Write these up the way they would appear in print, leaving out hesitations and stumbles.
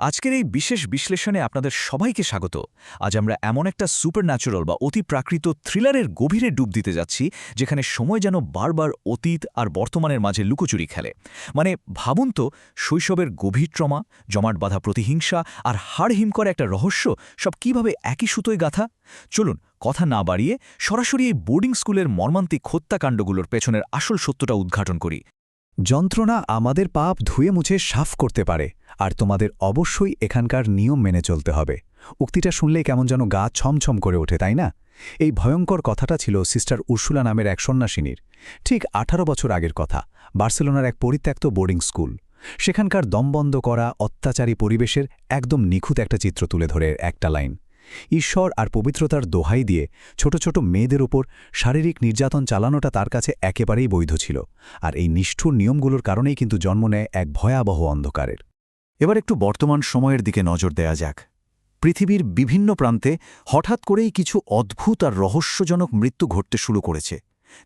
আজকের এই বিশেষ বিশ্লেষণে আপনাদের সবাইকে স্বাগত। আজ আমরা এমন একটা সুপারন্যাচুরাল বা অতি প্রাকৃত থ্রিলারের গভীরে ডুব দিতে যাচ্ছি, যেখানে সময় যেন বারবার অতীত আর বর্তমানের মাঝে লুকোচুরি খেলে। মানে ভাবুন তো, শৈশবের গভীর ট্রমা, জমাট বাঁধা প্রতিহিংসা আর হাড় হিম করা একটা রহস্য সব কিভাবে একই সুতোয় গাঁথা। চলুন কথা না বাড়িয়ে সরাসরি এই বোর্ডিং স্কুলের মর্মান্তিক হত্যাকাণ্ডগুলোর পেছনের আসল সত্যটা উদ্ঘাটন করি। যন্ত্রণা আমাদের পাপ ধুয়ে মুছে সাফ করতে পারে, আর তোমাদের অবশ্যই এখানকার নিয়ম মেনে চলতে হবে। উক্তিটা শুনলেই কেমন যেন গা ছমছম করে ওঠে, তাই না? এই ভয়ঙ্কর কথাটা ছিল সিস্টার উর্সুলা নামের এক সন্ন্যাসিনীর। ঠিক 18 বছর আগের কথা, বার্সেলোনার এক পরিত্যক্ত বোর্ডিং স্কুল। সেখানকার দমবন্ধ করা অত্যাচারী পরিবেশের একদম নিখুঁত একটা চিত্র তুলে ধরে একটা লাইন: ঈশ্বর আর পবিত্রতার দোহাই দিয়ে ছোট ছোট মেয়েদের উপর শারীরিক নির্যাতন চালানোটা তার কাছে একেবারেই বৈধ ছিল। আর এই নিষ্ঠুর নিয়মগুলোর কারণেই কিন্তু জন্ম নেয় এক ভয়াবহ অন্ধকারের। এবার একটু বর্তমান সময়ের দিকে নজর দেয়া যাক। পৃথিবীর বিভিন্ন প্রান্তে হঠাৎ করেই কিছু অদ্ভুত আর রহস্যজনক মৃত্যু ঘটতে শুরু করেছে।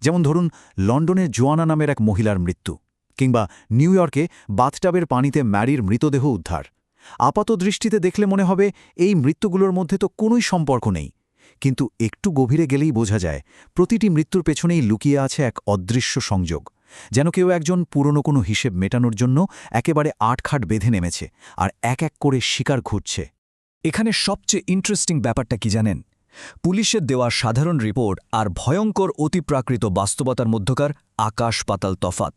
যেমন ধরুন, লন্ডনের জোয়ানা নামের এক মহিলার মৃত্যু, কিংবা নিউ ইয়র্কে বাথটাবের পানিতে ম্যারির মৃতদেহ উদ্ধার। আপাত দৃষ্টিতে দেখলে মনে হবে এই মৃত্যুগুলোর মধ্যে তো কোনোই সম্পর্ক নেই, কিন্তু একটু গভীরে গেলেই বোঝা যায় প্রতিটি মৃত্যুর পেছনেই লুকিয়ে আছে এক অদৃশ্য সংযোগ। যেন কেউ একজন পুরনো কোনো হিসেব মেটানোর জন্য একেবারে আটখাট বেঁধে নেমেছে আর এক এক করে শিকার ঘুরছে। এখানে সবচেয়ে ইন্টারেস্টিং ব্যাপারটা কি জানেন? পুলিশের দেওয়া সাধারণ রিপোর্ট আর ভয়ঙ্কর অতিপ্রাকৃত বাস্তবতার মধ্যকার আকাশ পাতাল তফাত।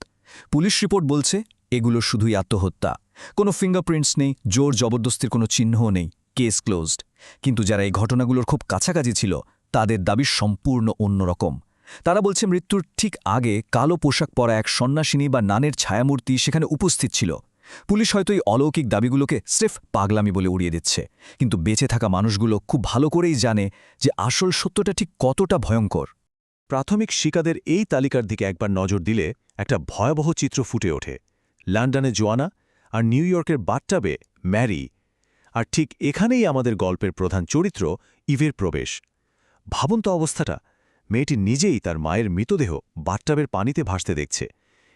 পুলিশ রিপোর্ট বলছে এগুলো শুধুই আত্মহত্যা, কোনো ফিঙ্গারপ্রিন্টস নেই, জোর জবরদস্তির কোনো চিহ্নও নেই, কেস ক্লোজড। কিন্তু যারা এই ঘটনাগুলোর খুব কাছাকাছি ছিল, তাদের দাবি সম্পূর্ণ অন্যরকম। তারা বলছে মৃত্যুর ঠিক আগে কালো পোশাক পরা এক সন্ন্যাসিনী বা নানের ছায়ামূর্তি সেখানে উপস্থিত ছিল। পুলিশ হয়তো এই অলৌকিক দাবিগুলোকে স্রেফ পাগলামি বলে উড়িয়ে দিচ্ছে, কিন্তু বেঁচে থাকা মানুষগুলো খুব ভালো করেই জানে যে আসল সত্যটা ঠিক কতটা ভয়ঙ্কর। প্রাথমিক শিকাদের এই তালিকার দিকে একবার নজর দিলে একটা ভয়াবহ চিত্র ফুটে ওঠে। লন্ডনে জোয়ানা আর নিউ ইয়র্কের বাথটাবে ম্যারি। আর ঠিক এখানেই আমাদের গল্পের প্রধান চরিত্র ইভের প্রবেশ। ভাবুন তো অবস্থাটা, মেয়েটি নিজেই তার মায়ের মৃতদেহ বাথটাবের পানিতে ভাসতে দেখছে।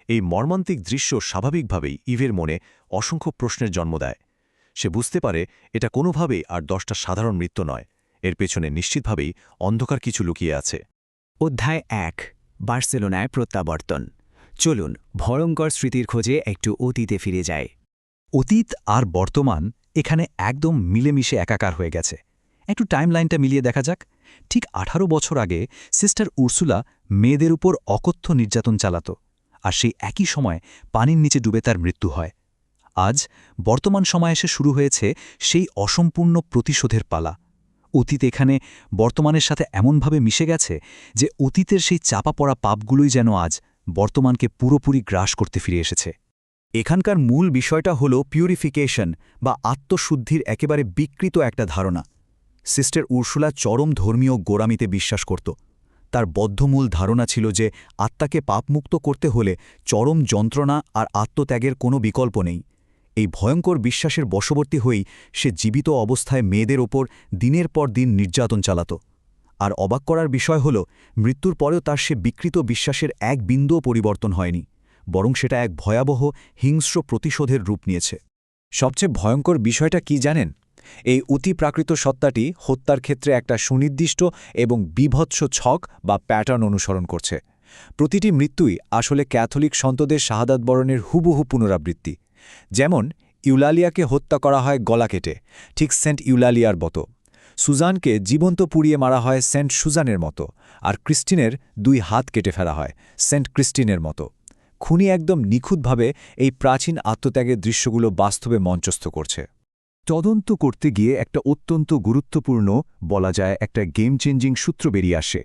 এই মর্মান্তিক দৃশ্য স্বাভাবিকভাবেই ইভের মনে অসংখ্য প্রশ্নের জন্ম দেয়। সে বুঝতে পারে এটা কোনোভাবেই আর 10টা সাধারণ মৃত্যু নয়, এর পেছনে নিশ্চিতভাবেই অন্ধকার কিছু লুকিয়ে আছে। অধ্যায় 1, বার্সেলোনায় প্রত্যাবর্তন। চলুন ভয়ঙ্কর স্মৃতির খোঁজে একটু অতীতে ফিরে যায়। অতীত আর বর্তমান এখানে একদম মিলেমিশে একাকার হয়ে গেছে। একটু টাইমলাইনটা মিলিয়ে দেখা যাক। ঠিক 18 বছর আগে সিস্টার উর্সুলা মেয়েদের উপর অকথ্য নির্যাতন চালাত, আর সেই একই সময় পানির নিচে ডুবে তার মৃত্যু হয়। আজ বর্তমান সময়ে এসে শুরু হয়েছে সেই অসম্পূর্ণ প্রতিশোধের পালা। অতীত এখানে বর্তমানের সাথে এমনভাবে মিশে গেছে যে অতীতের সেই চাপা পড়া পাপগুলোই যেন আজ বর্তমানকে পুরোপুরি গ্রাস করতে ফিরে এসেছে। এখানকার মূল বিষয়টা হল পিউরিফিকেশন বা আত্মশুদ্ধির একেবারে বিকৃত একটা ধারণা। সিস্টার উর্সুলা চরম ধর্মীয় গোঁড়ামিতে বিশ্বাস করত। তার বদ্ধমূল ধারণা ছিল যে আত্মাকে পাপমুক্ত করতে হলে চরম যন্ত্রণা আর আত্মত্যাগের কোনো বিকল্প নেই। এই ভয়ঙ্কর বিশ্বাসের বশবর্তী হয়েই সে জীবিত অবস্থায় মেয়েদের ওপর দিনের পর দিন নির্যাতন চালাত। আর অবাক করার বিষয় হল, মৃত্যুর পরেও তার সে বিকৃত বিশ্বাসের এক বিন্দুও পরিবর্তন হয়নি, বরং সেটা এক ভয়াবহ হিংস্র প্রতিশোধের রূপ নিয়েছে। সবচেয়ে ভয়ঙ্কর বিষয়টা কি জানেন? এই অতিপ্রাকৃত সত্তাটি হত্যার ক্ষেত্রে একটা সুনির্দিষ্ট এবং বিভৎস ছক বা প্যাটার্ন অনুসরণ করছে। প্রতিটি মৃত্যুই আসলে ক্যাথলিক সন্তদের শাহাদাত বরণের হুবহু পুনরাবৃত্তি। যেমন ইউলালিয়াকে হত্যা করা হয় গলা কেটে, ঠিক সেন্ট ইউলালিয়ার মতো। সুজানকে জীবন্ত পুড়িয়ে মারা হয় সেন্ট সুজানের মতো, আর ক্রিস্টিনের 2 হাত কেটে ফেলা হয় সেন্ট ক্রিস্টিনের মতো। খুনি একদম নিখুঁতভাবে এই প্রাচীন আত্মত্যাগের দৃশ্যগুলো বাস্তবে মঞ্চস্থ করছে। তদন্ত করতে গিয়ে একটা অত্যন্ত গুরুত্বপূর্ণ, বলা যায় একটা গেম চেঞ্জিং সূত্র বেরিয়ে আসে।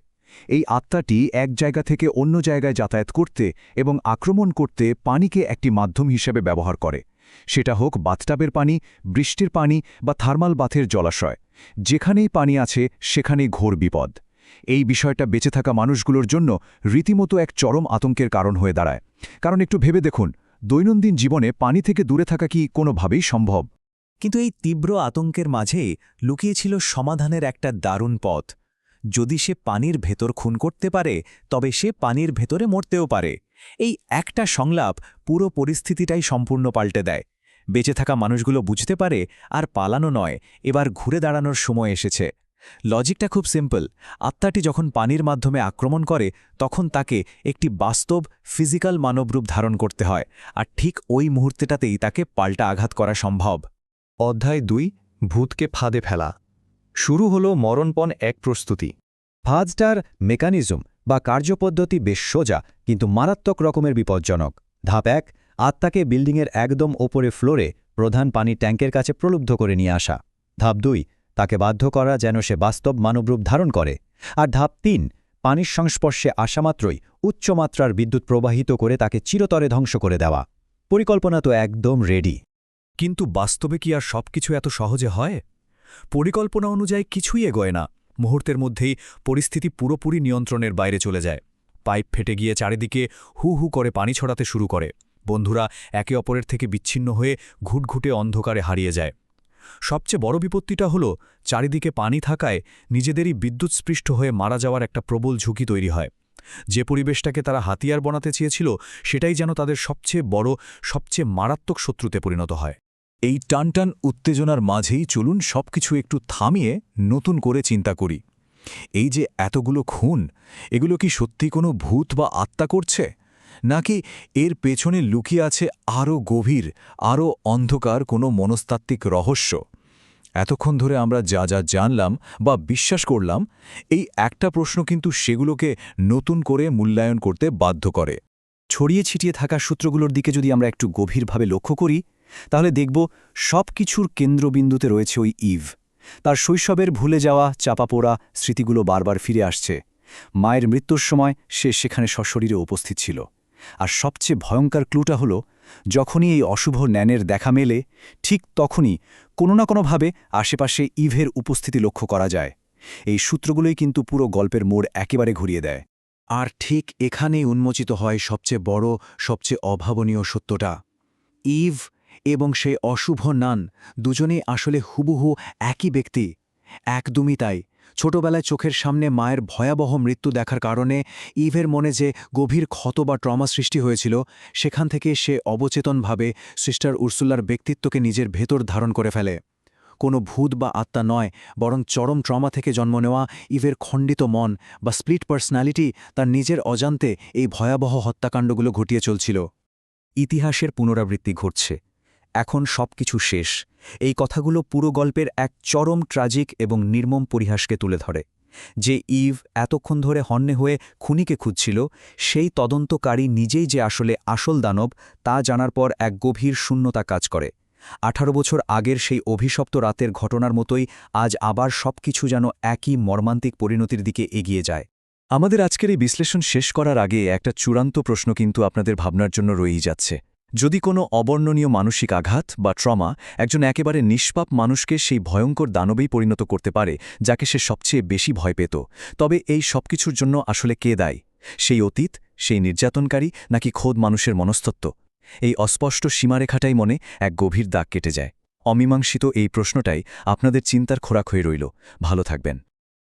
এই আত্মাটি এক জায়গা থেকে অন্য জায়গায় যাতায়াত করতে এবং আক্রমণ করতে পানিকে একটি মাধ্যম হিসেবে ব্যবহার করে। সেটা হোক বাথটাবের পানি, বৃষ্টির পানি বা থার্মাল বাথের জলাশয়। যেখানেই পানি আছে সেখানেই ঘোর বিপদ। এই বিষয়টা বেঁচে থাকা মানুষগুলোর জন্য রীতিমতো এক চরম আতঙ্কের কারণ হয়ে দাঁড়ায়। কারণ একটু ভেবে দেখুন, দৈনন্দিন জীবনে পানি থেকে দূরে থাকা কি কোনোভাবেই সম্ভব? কিন্তু এই তীব্র আতঙ্কের মাঝেই লুকিয়েছিল সমাধানের একটা দারুণ পথ। যদি সে পানির ভেতর খুন করতে পারে, তবে সে পানির ভেতরে মরতেও পারে। এই একটা সংলাপ পুরো পরিস্থিতিটাই সম্পূর্ণ পাল্টে দেয়। বেঁচে থাকা মানুষগুলো বুঝতে পারে আর পালানো নয়, এবার ঘুরে দাঁড়ানোর সময় এসেছে। লজিকটা খুব সিম্পল। আত্মাটি যখন পানির মাধ্যমে আক্রমণ করে তখন তাকে একটি বাস্তব ফিজিক্যাল মানবরূপ ধারণ করতে হয়, আর ঠিক ওই মুহূর্তেটাতেই তাকে পাল্টা আঘাত করা সম্ভব। অধ্যায় 2, ভূতকে ফাঁদে ফেলা। শুরু হলো মরণপণ এক প্রস্তুতি। ফাঁদটার মেকানিজম বা কার্যপদ্ধতি বেশ সোজা, কিন্তু মারাত্মক রকমের বিপজ্জনক। ধাপ 1, আত্মাকে বিল্ডিংয়ের একদম ওপরে ফ্লোরে প্রধান পানির ট্যাঙ্কের কাছে প্রলুব্ধ করে নিয়ে আসা। ধাপ 2, তাকে বাধ্য করা যেন সে বাস্তব মানবরূপ ধারণ করে। আর ধাপ 3, পানির সংস্পর্শে আসামাত্রই উচ্চমাত্রার বিদ্যুৎ প্রবাহিত করে তাকে চিরতরে ধ্বংস করে দেওয়া। পরিকল্পনা তো একদম রেডি। কিন্তু বাস্তবে কি আর সবকিছু এত সহজে হয়? পরিকল্পনা অনুযায়ী কিছুই এগোয় না। মুহূর্তের মধ্যেই পরিস্থিতি পুরোপুরি নিয়ন্ত্রণের বাইরে চলে যায়। পাইপ ফেটে গিয়ে চারিদিকে হু হু করে পানি ছড়াতে শুরু করে। বন্ধুরা একে অপরের থেকে বিচ্ছিন্ন হয়ে ঘুটঘুটে অন্ধকারে হারিয়ে যায়। সবচেয়ে বড় বিপত্তিটা হলো, চারিদিকে পানি থাকায় নিজেদেরই বিদ্যুৎস্পৃষ্ট হয়ে মারা যাওয়ার একটা প্রবল ঝুঁকি তৈরি হয়। যে পরিবেশটাকে তারা হাতিয়ার বানাতে চেয়েছিল, সেটাই যেন তাদের সবচেয়ে বড়, সবচেয়ে মারাত্মক শত্রুতে পরিণত হয়। এই টানটান উত্তেজনার মাঝেই চলুন সবকিছু একটু থামিয়ে নতুন করে চিন্তা করি। এই যে এতগুলো খুন, এগুলো কি সত্যি কোনো ভূত বা আত্মা করছে, নাকি এর পেছনে লুকিয়ে আছে আরও গভীর, আরও অন্ধকার কোনো মনস্তাত্ত্বিক রহস্য? এতক্ষণ ধরে আমরা যা যা জানলাম বা বিশ্বাস করলাম, এই একটা প্রশ্ন কিন্তু সেগুলোকে নতুন করে মূল্যায়ন করতে বাধ্য করে। ছড়িয়ে ছিটিয়ে থাকা সূত্রগুলোর দিকে যদি আমরা একটু গভীরভাবে লক্ষ্য করি, তাহলে দেখব সব কিছুর কেন্দ্রবিন্দুতে রয়েছে ওই ইভ। তার শৈশবের ভুলে যাওয়া চাপাপোড়া স্মৃতিগুলো বারবার ফিরে আসছে। মায়ের মৃত্যুর সময় সে সেখানে সশরীরে উপস্থিত ছিল। আর সবচেয়ে ভয়ঙ্কর ক্লুটা হলো, যখনই এই অশুভ ন্যানের দেখা মেলে, ঠিক তখনই কোনো না কোনোভাবে আশেপাশে ইভের উপস্থিতি লক্ষ্য করা যায়। এই সূত্রগুলোই কিন্তু পুরো গল্পের মোড় একেবারে ঘুরিয়ে দেয়। আর ঠিক এখানেই উন্মোচিত হয় সবচেয়ে বড়, সবচেয়ে অভাবনীয় সত্যটা। ইভ এবং সেই অশুভ নান দুজনেই আসলে হুবহু একই ব্যক্তি। একদমই তাই। ছোটবেলায় চোখের সামনে মায়ের ভয়াবহ মৃত্যু দেখার কারণে ইভের মনে যে গভীর ক্ষত বা ট্রমা সৃষ্টি হয়েছিল, সেখান থেকে সে অবচেতনভাবে সিস্টার উর্সুলার ব্যক্তিত্বকে নিজের ভেতর ধারণ করে ফেলে। কোনো ভূত বা আত্মা নয়, বরং চরম ট্রমা থেকে জন্ম নেওয়া ইভের খণ্ডিত মন বা স্প্লিট পার্সোনালিটি তার নিজের অজান্তে এই ভয়াবহ হত্যাকাণ্ডগুলো ঘটিয়ে চলছিল। ইতিহাসের পুনরাবৃত্তি ঘটছে। এখন সবকিছু শেষ। এই কথাগুলো পুরো গল্পের এক চরম ট্র্যাজিক এবং নির্মম পরিহাসকে তুলে ধরে। যে ইভ এতক্ষণ ধরে হন্যে হয়ে খুনিকে খুঁজছিল, সেই তদন্তকারী নিজেই যে আসলে আসল দানব, তা জানার পর এক গভীর শূন্যতা কাজ করে। 18 বছর আগের সেই অভিশপ্ত রাতের ঘটনার মতোই আজ আবার সবকিছু যেন একই মর্মান্তিক পরিণতির দিকে এগিয়ে যায়। আমাদের আজকের এই বিশ্লেষণ শেষ করার আগে একটা চূড়ান্ত প্রশ্ন কিন্তু আপনাদের ভাবনার জন্য রয়েই যাচ্ছে। যদি কোনো অবর্ণনীয় মানসিক আঘাত বা ট্রমা একজন একেবারে নিষ্পাপ মানুষকে সেই ভয়ঙ্কর দানবেই পরিণত করতে পারে যাকে সে সবচেয়ে বেশি ভয় পেত, তবে এই সবকিছুর জন্য আসলে কে দায়ী? সেই অতীত, সেই নির্যাতনকারী, নাকি খোদ মানুষের মনস্তত্ত্ব? এই অস্পষ্ট সীমারেখাটাই মনে এক গভীর দাগ কেটে যায়। অমীমাংসিত এই প্রশ্নটাই আপনাদের চিন্তার খোরাক হয়ে রইল। ভালো থাকবেন।